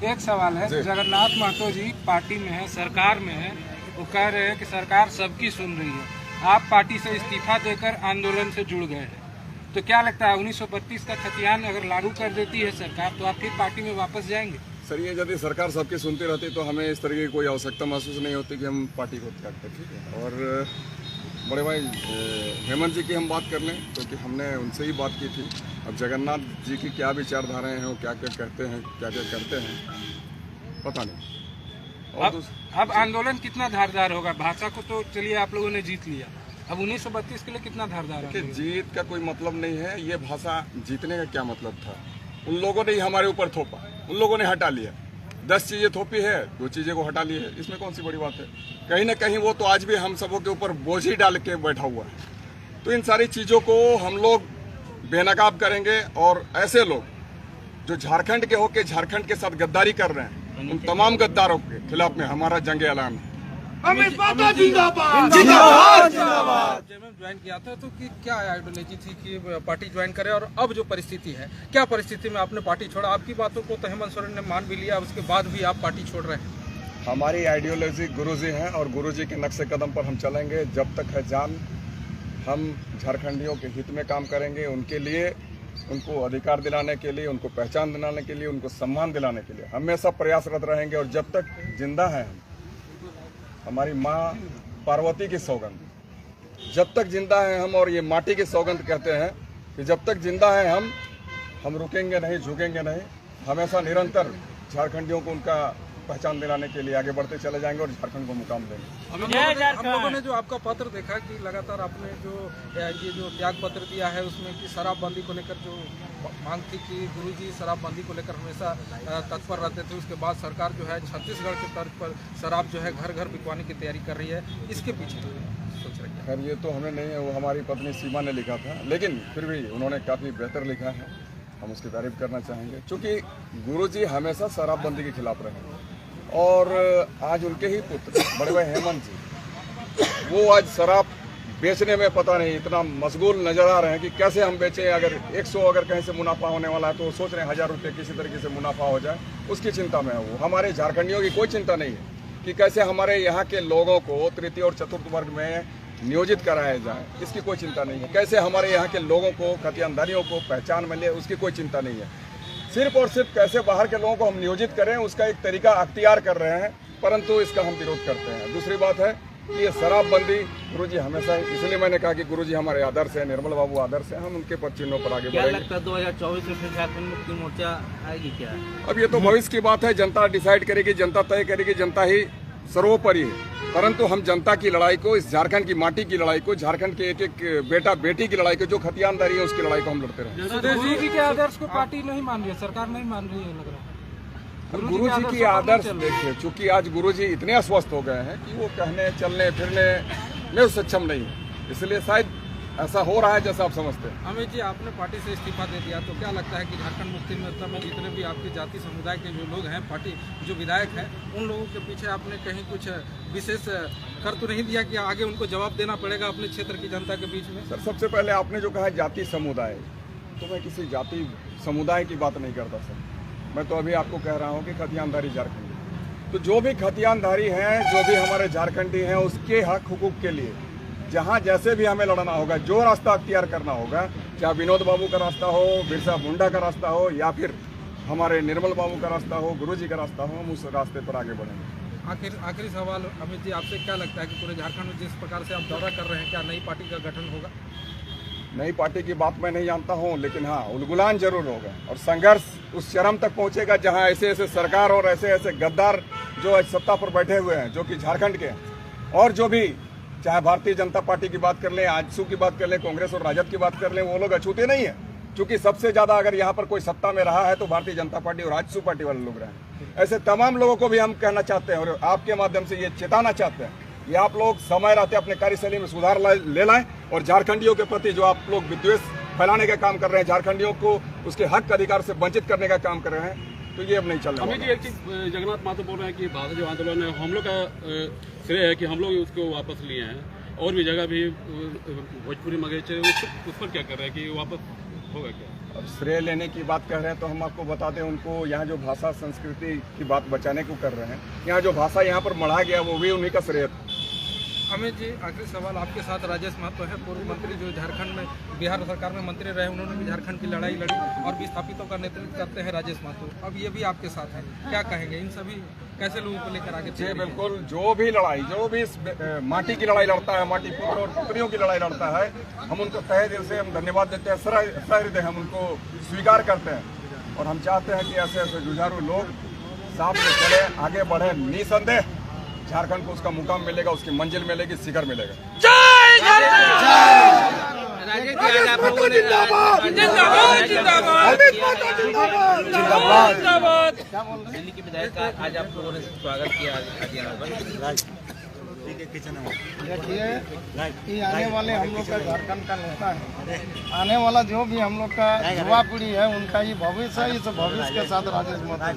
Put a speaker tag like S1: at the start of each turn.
S1: एक सवाल है, जगन्नाथ महतो जी पार्टी में है, सरकार में है, वो कह रहे हैं कि सरकार सबकी सुन रही है। आप पार्टी से इस्तीफा देकर आंदोलन से जुड़ गए हैं, तो क्या लगता है 1932 का खतियान अगर लागू कर देती है सरकार तो आप फिर पार्टी में वापस जाएंगे?
S2: सर, ये यदि सरकार सबकी सुनती रहती तो हमें इस तरह की कोई आवश्यकता महसूस नहीं होती कि हम पार्टी को त्याग करें। ठीक है। और बड़े भाई हेमंत जी की हम बात कर लें, क्योंकि हमने उनसे ही बात की थी। अब जगन्नाथ जी की क्या विचारधाराएं हैं, वो क्या क्या कहते हैं, क्या क्या करते हैं, पता नहीं। और
S1: अब आंदोलन कितना धारदार होगा? भाषा को तो चलिए आप लोगों ने जीत लिया, अब 1932 के लिए कितना धारदार है?
S2: जीत का कोई मतलब नहीं है। ये भाषा जीतने का क्या मतलब था? उन लोगों ने ही हमारे ऊपर थोपा, उन लोगों ने हटा लिया। 10 चीजें थोपी है, 2 चीजें को हटा ली है, इसमें कौन सी बड़ी बात है? कहीं ना कहीं वो तो आज भी हम सबों के ऊपर बोझ ही डाल के बैठा हुआ है। तो इन सारी चीजों को हम लोग बेनकाब करेंगे, और ऐसे लोग जो झारखंड के होके झारखंड के साथ गद्दारी कर रहे हैं, उन तमाम गद्दारों के खिलाफ में हमारा जंग ऐलान है।
S1: जब ज्वाइन किया था तो क्या आइडियोलॉजी थी कि पार्टी ज्वाइन करे, और अब जो परिस्थिति है, क्या परिस्थिति में आपने पार्टी छोड़ा? आपकी बातों को तो हेमंत सोरेन ने मान भी लिया, उसके बाद भी आप पार्टी छोड़ रहे हैं।
S2: हमारी आइडियोलॉजी गुरुजी है, और गुरुजी के नक्शे कदम पर हम चलेंगे। जब तक है जान, हम झारखंडियों के हित में काम करेंगे, उनके लिए, उनको अधिकार दिलाने के लिए, उनको पहचान दिलाने के लिए, उनको सम्मान दिलाने के लिए हमेशा प्रयासरत रहेंगे। और जब तक जिंदा हैं हम, हमारी माँ पार्वती की सौगंध, जब तक जिंदा हैं हम, और ये माटी की सौगंध कहते हैं कि जब तक जिंदा हैं हम रुकेंगे नहीं, झुकेंगे नहीं। हमेशा निरंतर झारखंडियों को उनका पहचान दिलाने के लिए आगे बढ़ते चले जाएंगे और झारखंड को मुकाम देंगे।
S1: हम लोगों ने जो आपका पत्र देखा कि लगातार आपने ये जो त्याग पत्र दिया है, उसमें कि शराबबंदी को लेकर जो मांग थी कि गुरुजी शराबबंदी को लेकर हमेशा तत्पर रहते थे, उसके बाद सरकार जो है छत्तीसगढ़ के तर्ज पर शराब जो है घर घर बिकवाने की तैयारी कर रही है, इसके पीछे सोच रही है?
S2: खैर, ये तो हमें नहीं है, वो हमारी पत्नी सीमा ने लिखा था, लेकिन फिर भी उन्होंने काफ़ी बेहतर लिखा है, हम उसकी तारीफ करना चाहेंगे। क्योंकि गुरुजी हमेशा शराबबंदी के खिलाफ रहे, और आज उनके ही पुत्र बड़े भाई हेमंत जी, वो आज शराब बेचने में पता नहीं इतना मशगूल नजर आ रहे हैं कि कैसे हम बेचें। अगर 100 अगर कहीं से मुनाफा होने वाला है तो सोच रहे हैं 1000 रुपये किसी तरीके से मुनाफा हो जाए, उसकी चिंता में है वो। हमारे झारखंडियों की कोई चिंता नहीं है कि कैसे हमारे यहाँ के लोगों को तृतीय और चतुर्थ वर्ग में नियोजित कराया जाए, इसकी कोई चिंता नहीं है। कैसे हमारे यहाँ के लोगों को, खतियानदारियों को पहचान मिले, उसकी कोई चिंता नहीं है। सिर्फ और सिर्फ कैसे बाहर के लोगों को हम नियोजित करें, उसका एक तरीका अख्तियार कर रहे हैं, परंतु इसका हम विरोध करते हैं। दूसरी बात है कि ये शराबबंदी गुरुजी हमेशा, इसलिए मैंने कहा कि गुरुजी हमारे आदर्श है, निर्मल बाबू आदर्श है, हम उनके पद चिन्हों पर आगे बढ़ेंगे।
S3: क्या लगता है 2024 में फिर झारखंड मुक्ति मोर्चा आएगी क्या?
S2: अब ये तो भविष्य की बात है, जनता डिसाइड करेगी, जनता तय करेगी, जनता ही सर्वोपरि है। परंतु हम जनता की लड़ाई को, इस झारखंड की माटी की लड़ाई को, झारखंड के एक एक बेटा बेटी की लड़ाई को, जो खतियानदारी है उसकी लड़ाई को हम लड़ते रहे।
S1: गुरु जी के आदर्श को पार्टी नहीं मान रही है, सरकार नहीं मान रही है, लग रहा है।
S2: गुरु जी की आदर्श देखिए, चूंकि आज गुरु जी इतने अस्वस्थ हो गए हैं कि वो कहने चलने फिरने में सक्षम नहीं है, इसलिए शायद ऐसा हो रहा है जैसा आप समझते हैं।
S1: अमित जी, आपने पार्टी से इस्तीफा दे दिया, तो क्या लगता है कि झारखंड मुक्ति मोर्चा में जितने भी आपके जाति समुदाय के जो लोग हैं, पार्टी जो विधायक हैं, उन लोगों के पीछे आपने कहीं कुछ विशेष कर तो नहीं दिया कि आगे उनको जवाब देना पड़ेगा अपने क्षेत्र की जनता के बीच में?
S2: सर, सबसे पहले आपने जो कहा जाति समुदाय, तो मैं किसी जाति समुदाय की बात नहीं करता सर। मैं तो अभी आपको कह रहा हूँ कि खतियानधारी झारखंडी, तो जो भी खतियानधारी हैं, जो भी हमारे झारखंडी हैं, उसके हक हुकूक के लिए जहाँ जैसे भी हमें लड़ना होगा, जो रास्ता अख्तियार करना होगा, चाहे विनोद बाबू का रास्ता हो, बिरसा मुंडा का रास्ता हो, या फिर हमारे निर्मल बाबू का रास्ता हो, गुरुजी का रास्ता हो, हम उस रास्ते पर आगे बढ़ेंगे।
S1: आखिरी सवाल अमित जी, आपसे क्या लगता है कि पूरे झारखंड में जिस प्रकार से आप दौरा कर रहे हैं, क्या नई पार्टी का गठन होगा?
S2: नई पार्टी की बात मैं नहीं जानता हूं, लेकिन हाँ, उलगुलान जरूर होगा और संघर्ष उस चरम तक पहुंचेगा जहां ऐसे ऐसे सरकार और ऐसे ऐसे गद्दार जो आज सत्ता पर बैठे हुए हैं, जो कि झारखंड के हैं, और जो भी चाहे भारतीय जनता पार्टी की बात कर लें, आजसू की बात कर लें, कांग्रेस और राजद की बात कर लें, वो लोग अछूते नहीं है। क्योंकि सबसे ज्यादा अगर यहाँ पर कोई सत्ता में रहा है तो भारतीय जनता पार्टी और आजसू पार्टी वाले लोग रहे। ऐसे तमाम लोगों को भी हम कहना चाहते हैं और आपके माध्यम से ये चेताना चाहते हैं कि आप लोग समय रहते अपने कार्यशैली में सुधार ले लाएं, और झारखंडियों के प्रति जो आप लोग विद्वेष फैलाने का काम कर रहे हैं, झारखंडियों को उसके हक अधिकार से वंचित करने का काम कर रहे हैं, तो ये अब नहीं चल रहा है।
S4: अमित जी, एक चीज जगन्नाथ महतो बोल रहे हैं कि भारत जो आंदोलन है, हम लोग का श्रेय है कि हम लोग उसको वापस लिए हैं, और भी जगह भी भोजपुरी मगेचे उस पर क्या कर रहे हैं कि वापस होगा क्या?
S2: और श्रेय लेने की बात कह रहे हैं तो हम आपको बता दें, उनको यहाँ जो भाषा संस्कृति की बात बचाने को कर रहे हैं, यहाँ जो भाषा यहाँ पर मढ़ा गया वो भी उन्हीं का श्रेय था।
S1: अमित जी, आखिरी सवाल आपके साथ राजेश महतो है, पूर्व मंत्री जो झारखंड में बिहार सरकार में मंत्री रहे, उन्होंने भी झारखंड की लड़ाई लड़ी और विस्थापितों का नेतृत्व करते हैं राजेश महतो। अब ये भी आपके साथ है, क्या कहेंगे इन सभी कैसे लोगों को लेकर आगे?
S2: जी बिल्कुल, जो भी लड़ाई, जो भी माटी की लड़ाई लड़ता है, माटी पुत्र और पुत्रियों की लड़ाई लड़ता है, हम उनको तहे दिल से हम धन्यवाद देते हैं, सहृदय हम उनको स्वीकार करते हैं और हम चाहते हैं कि ऐसे ऐसे जुझारू लोग साथ में चले, आगे बढ़े। निसंदेह झारखंड को उसका मुकाम मिलेगा, उसकी मंजिल मिलेगी, शिखर मिलेगा।
S3: राजेश जी, आज आप लोगों ने दिल्ली की विधायक का आज आप लोगों ने स्वागत किया यहाँ पर।
S5: देखिए, ये आने वाले हम लोग का झारखंड का नेता है, आने वाला जो भी हम लोग का युवा पीढ़ी है उनका ये भविष्य है। इस भविष्य के साथ राजेश महतो।